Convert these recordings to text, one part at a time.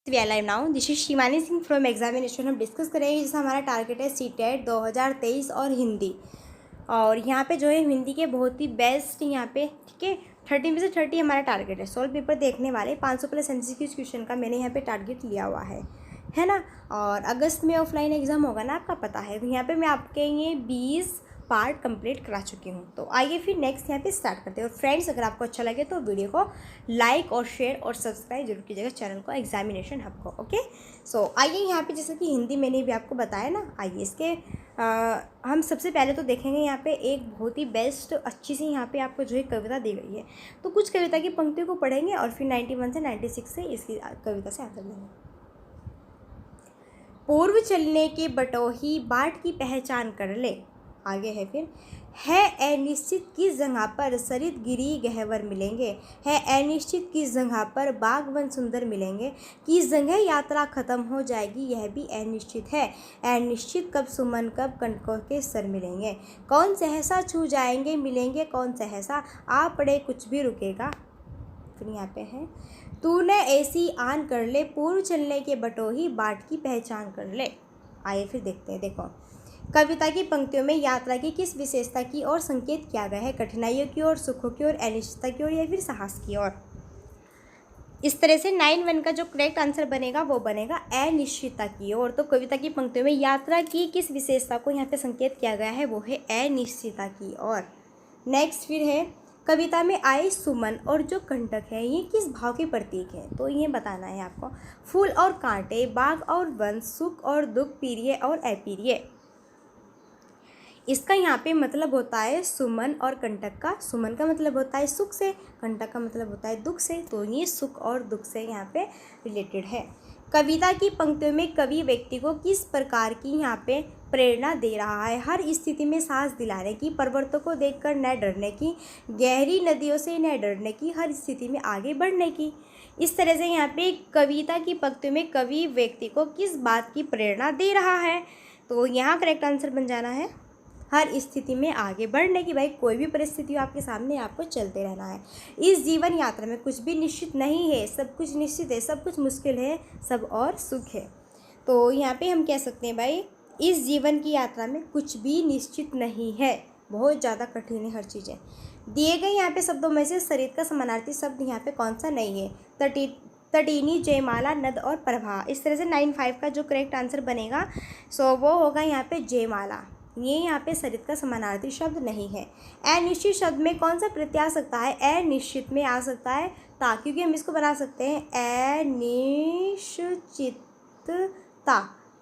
We are live now. This is Shivani Singh from examination. हम discuss करेंगे जैसा हमारा टारगेट है सीटेट 2023 और हिंदी। और यहाँ पे जो है हिंदी के बहुत ही बेस्ट यहाँ पे, ठीक है, 30 में से 30 हमारा टारगेट है। सोल्व पेपर देखने वाले 500 प्लस MCQ क्वेश्चन का मैंने यहाँ पे टारगेट लिया हुआ है ना। और अगस्त में ऑफलाइन एग्ज़ाम होगा ना, आपका पता है। तो यहाँ पे मैं आपके ये 20 पार्ट कंप्लीट करा चुकी हूँ। तो आइए फिर नेक्स्ट यहाँ पे स्टार्ट करते हैं। और फ्रेंड्स, अगर आपको अच्छा लगे तो वीडियो को लाइक और शेयर और सब्सक्राइब जरूर कीजिएगा चैनल को, एग्जामिनेशन हब को। ओके, सो आइए यहाँ पे जैसे कि हिंदी मैंने भी आपको बताया ना, आइए इसके हम सबसे पहले तो देखेंगे यहाँ पे एक बहुत ही बेस्ट अच्छी सी यहाँ पे आपको जो है कविता दी गई है। तो कुछ कविता की पंक्तियों को पढ़ेंगे और फिर 91 से 96 से इसकी कविता से आंसर देंगे। पूर्व चलने के बटोही बाट की पहचान कर ले। आगे है फिर, है अनिश्चित किस जगह पर सरित गिरी गहवर मिलेंगे। है अनिश्चित किस जगह पर बागवन सुंदर मिलेंगे। किस जगह यात्रा खत्म हो जाएगी यह भी अनिश्चित है। अनिश्चित कब सुमन कब कनकों के सर मिलेंगे। कौन सहसा छू जाएंगे मिलेंगे कौन सहसा आ पड़े कुछ भी रुकेगा। फिर यहाँ पे है, तूने ऐसी आन कर ले पूर्व चलने के बटोही बाट की पहचान कर ले। आइए फिर देखते हैं। देखो, कविता की पंक्तियों में यात्रा की किस विशेषता की ओर संकेत किया गया है। कठिनाइयों की ओर, सुखों की ओर, अनिश्चितता की ओर या फिर साहस की ओर। इस तरह से 9-1 का जो करेक्ट आंसर बनेगा वो बनेगा अनिश्चितता की ओर। तो कविता की पंक्तियों में यात्रा की किस विशेषता को यहाँ पे संकेत किया गया है वो है अनिश्चितता की ओर। नेक्स्ट फिर है, कविता में आए सुमन और जो कंटक है ये किस भाव के प्रतीक है। तो ये बताना है आपको। फूल और कांटे, बाग और वन, सुख और दुख, प्रिय और अप्रिय। इसका यहाँ पे मतलब होता है सुमन और कंटक का। सुमन का मतलब होता है सुख से, कंटक का मतलब होता है दुख से। तो ये सुख और दुख से यहाँ पे रिलेटेड है। कविता की पंक्तियों में कवि व्यक्ति को किस प्रकार की यहाँ पे प्रेरणा दे रहा है। हर स्थिति में सांस दिलाने की, पर्वतों को देखकर न डरने की, गहरी नदियों से न डरने की, हर स्थिति में आगे बढ़ने की। इस तरह से यहाँ पे कविता की पंक्तियों में कवि व्यक्ति को किस बात की प्रेरणा दे रहा है। तो यहाँ करेक्ट आंसर बन जाना है हर स्थिति में आगे बढ़ने की। भाई कोई भी परिस्थिति हो आपके सामने, आपको चलते रहना है। इस जीवन यात्रा में कुछ भी निश्चित नहीं है, सब कुछ निश्चित है, सब कुछ मुश्किल है, सब और सुख है। तो यहाँ पे हम कह सकते हैं भाई इस जीवन की यात्रा में कुछ भी निश्चित नहीं है, बहुत ज़्यादा कठिन है हर चीज़ें। दिए गए यहाँ पे शब्दों में से सरित का समानार्थी शब्द यहाँ पे कौन सा नहीं है। तटीनी, जयमाला, नद और प्रभा। इस तरह से 9-5 का जो करेक्ट आंसर बनेगा सो वो होगा यहाँ पे जयमाला। ये यहाँ पे सरित का समानार्थी शब्द नहीं है। अनिश्चित शब्द में कौन सा प्रत्यय आ सकता है। अनिश्चित में आ सकता है ता, क्योंकि हम इसको बना सकते हैं अनिश्चितता।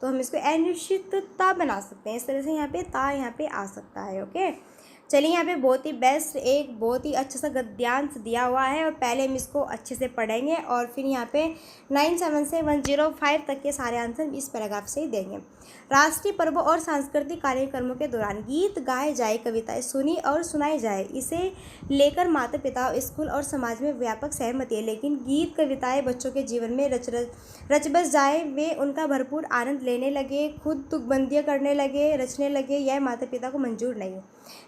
तो हम इसको अनिश्चितता बना सकते हैं। इस तरह से यहाँ पे ता यहाँ पे आ सकता है। ओके, चलिए यहाँ पे बहुत ही बेस्ट एक बहुत ही अच्छा सा गद्यांश दिया हुआ है और पहले हम इसको अच्छे से पढ़ेंगे और फिर यहाँ पे 97 से 105 तक के सारे आंसर इस पैराग्राफ से ही देंगे। राष्ट्रीय पर्वों और सांस्कृतिक कार्यक्रमों के दौरान गीत गाए जाए, कविताएं सुनी और सुनाई जाए, इसे लेकर माता पिता, स्कूल और समाज में व्यापक सहमति है। लेकिन गीत कविताएं बच्चों के जीवन में रच बस जाए, वे उनका भरपूर आनंद लेने लगे, खुद तुकबंदियाँ करने लगे, रचने लगे, यह माता पिता को मंजूर नहीं।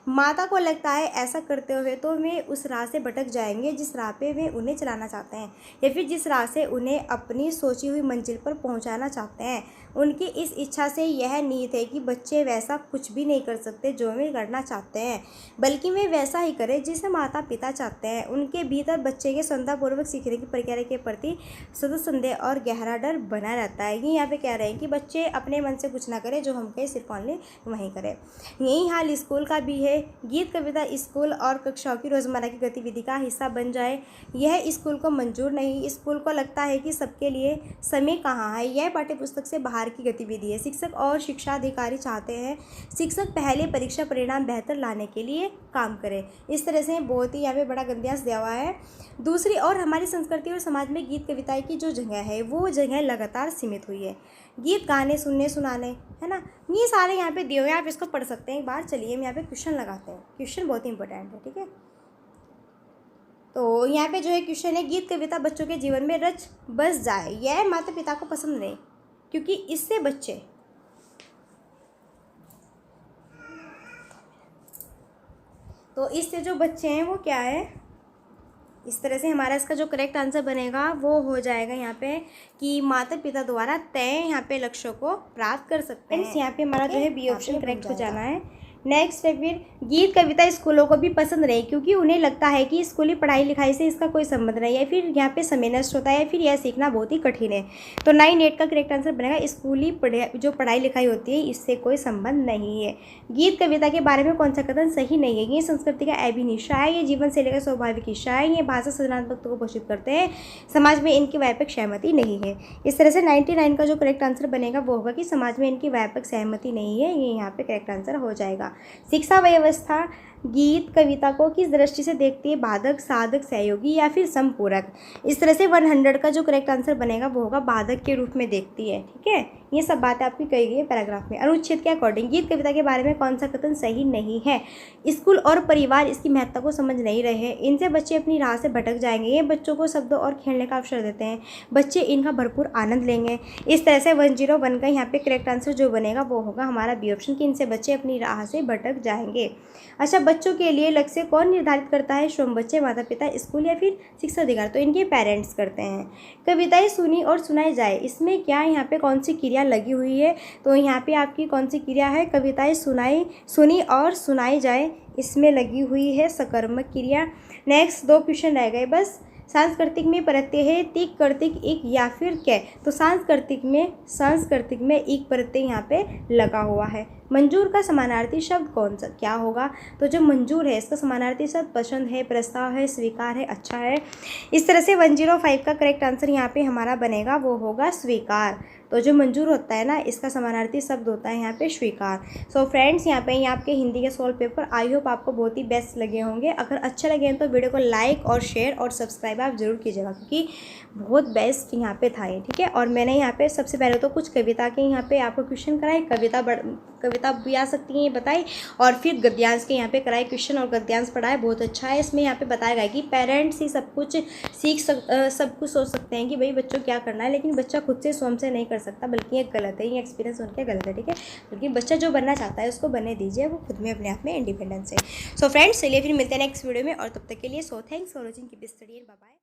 माता को लगता है ऐसा करते हुए तो वे उस राह से भटक जाएंगे जिस राह पे वे उन्हें चलाना चाहते हैं, या फिर जिस राह से उन्हें अपनी सोची हुई मंजिल पर पहुंचाना चाहते हैं। उनकी इस इच्छा से यह नीयत है कि बच्चे वैसा कुछ भी नहीं कर सकते जो वे करना चाहते हैं, बल्कि वे वैसा ही करें जिसे माता पिता चाहते हैं। उनके भीतर बच्चे के श्रद्धापूर्वक सीखने की प्रक्रिया के प्रति सतत संदेह और गहरा डर बना रहता है। ये यहाँ पे कह रहे हैं कि बच्चे अपने मन से कुछ ना करें, जो हम कहें सिर्फ ऑनली वहीं करें। यही हाल स्कूल का भी है। गीत कविता स्कूल और कक्षाओं की रोज़मर्रा की गतिविधि का हिस्सा बन जाए, यह स्कूल को मंजूर नहीं। स्कूल को लगता है कि सबके लिए समय कहाँ है, यह पाठ्यपुस्तक से बाहर की गतिविधि है। शिक्षक और शिक्षा अधिकारी चाहते हैं शिक्षक पहले परीक्षा परिणाम बेहतर लाने के लिए काम करें। इस तरह से बहुत ही यहाँ पे बड़ा गद्यांश दिया हुआ है। दूसरी ओर हमारी संस्कृति और समाज में गीत कविताएं की जो जगह है वो जगह लगातार सीमित हुई है। गीत गाने, सुनने, सुनाने, है ना, ये सारे यहाँ पे दिए हुए हैं, आप इसको पढ़ सकते हैं एक बार। चलिए हम यहाँ पे क्वेश्चन लगाते हैं। क्वेश्चन बहुत ही इंपॉर्टेंट है, ठीक है। तो यहाँ पे जो है क्वेश्चन है, गीत कविता बच्चों के जीवन में रच बस जाए, यह माता पिता को पसंद नहीं, क्योंकि इससे बच्चे तो इससे जो बच्चे हैं वो क्या है, इस तरह से हमारा इसका जो करेक्ट आंसर बनेगा वो हो जाएगा यहाँ पे कि माता पिता द्वारा तय यहाँ पे लक्ष्यों को प्राप्त कर सकते हैं। यहाँ पे हमारा जो है बी ऑप्शन करेक्ट हो जाना है। नेक्स्ट है फिर गीत कविता स्कूलों को भी पसंद नहीं क्योंकि उन्हें लगता है कि स्कूली पढ़ाई लिखाई से इसका कोई संबंध नहीं है, फिर यहाँ पे समय नष्ट होता है, फिर यह सीखना बहुत ही कठिन है। तो 9 8 का करेक्ट आंसर बनेगा स्कूली जो पढ़ाई लिखाई होती है इससे कोई संबंध नहीं है। गीत कविता के बारे में कौन सा कथन सही नहीं है? ये संस्कृति का अभिनिशा है, ये जीवन शैली का स्वाभाविक हिस्सा है, ये भाषा सृजनात्मकता को पोषित करते हैं, समाज में इनकी व्यापक सहमति नहीं है। इस तरह से 99 का जो करेक्ट आंसर बनेगा वो होगा कि समाज में इनकी व्यापक सहमति नहीं है, ये यहाँ पे करेक्ट आंसर हो जाएगा। शिक्षा व्यवस्था गीत कविता को किस दृष्टि से देखती है? बाधक, साधक, सहयोगी या फिर संपूरक? इस तरह से 100 का जो करेक्ट आंसर बनेगा वो होगा बाधक के रूप में देखती है। ठीक है, ये सब बातें आपकी कही गई है पैराग्राफ में। अनुच्छेद के अकॉर्डिंग गीत कविता के बारे में कौन सा कथन सही नहीं है? स्कूल और परिवार इसकी महत्ता को समझ नहीं रहे हैं, इनसे बच्चे अपनी राह से भटक जाएंगे, ये बच्चों को शब्दों और खेलने का अवसर देते हैं, बच्चे इनका भरपूर आनंद लेंगे। इस तरह से 101 का यहाँ पे करेक्ट आंसर जो बनेगा वो होगा हमारा बी ऑप्शन कि इनसे बच्चे अपनी राह से भटक जाएंगे। अच्छा, बच्चों के लिए लक्ष्य कौन निर्धारित करता है? स्वयं बच्चे, माता पिता, स्कूल या फिर शिक्षा अधिकारी? तो इनके पेरेंट्स करते हैं। कविताएं सुनी और सुनाई जाए, इसमें क्या यहाँ पे कौन सी क्रिया लगी हुई है? तो यहाँ पे आपकी कौन सी क्रिया है? कविताएं सुनी और सुनाई जाए, इसमें लगी हुई है सकर्मक क्रिया। नेक्स्ट 2 क्वेश्चन रह गए बस। सांस्कृतिक में प्रत्यय है तिक, कर्तिक, इक या फिर कै? तो सांस्कृतिक में इक प्रत्यय यहाँ पे लगा हुआ है। मंजूर का समानार्थी शब्द कौन सा क्या होगा? तो जो मंजूर है इसका समानार्थी शब्द पसंद है, प्रस्ताव है, स्वीकार है, अच्छा है। इस तरह से 105 का करेक्ट आंसर यहाँ पे हमारा बनेगा वो होगा स्वीकार। तो जो मंजूर होता है ना इसका समानार्थी शब्द होता है यहाँ पे स्वीकार। सो फ्रेंड्स, यहाँ पे आपके हिंदी के सॉल्व पेपर आई होप आपको बहुत ही बेस्ट लगे होंगे। अगर अच्छे लगे हैं तो वीडियो को लाइक और शेयर और सब्सक्राइब आप जरूर कीजिएगा क्योंकि बहुत बेस्ट यहाँ पे था ये। ठीक है, और मैंने यहाँ पे सबसे पहले तो कुछ कविता के यहाँ पे आपको क्वेश्चन कराए, कविता भी आ सकती हैं ये बताई, और फिर गद्यांश के यहाँ पे कराए क्वेश्चन और गद्यांश पढ़ाए, बहुत अच्छा है। इसमें यहाँ पे बताया गया कि पेरेंट्स ही सब कुछ सब कुछ सोच सकते हैं कि भाई बच्चों क्या करना है, लेकिन बच्चा खुद से स्वयं से नहीं कर सकता, बल्कि ये गलत है, ये एक्सपीरियंस उनके गलत है। ठीक है, बल्कि बच्चा जो बनना चाहता है उसको बनने दीजिए, वो खुद में अपने आप में इंडिपेंडेंस है। सो फ्रेंड्स, चलिए फिर मिलते हैं नेक्स्ट वीडियो में, और तब तक के लिए so thanks for watching, keep studying, bye bye.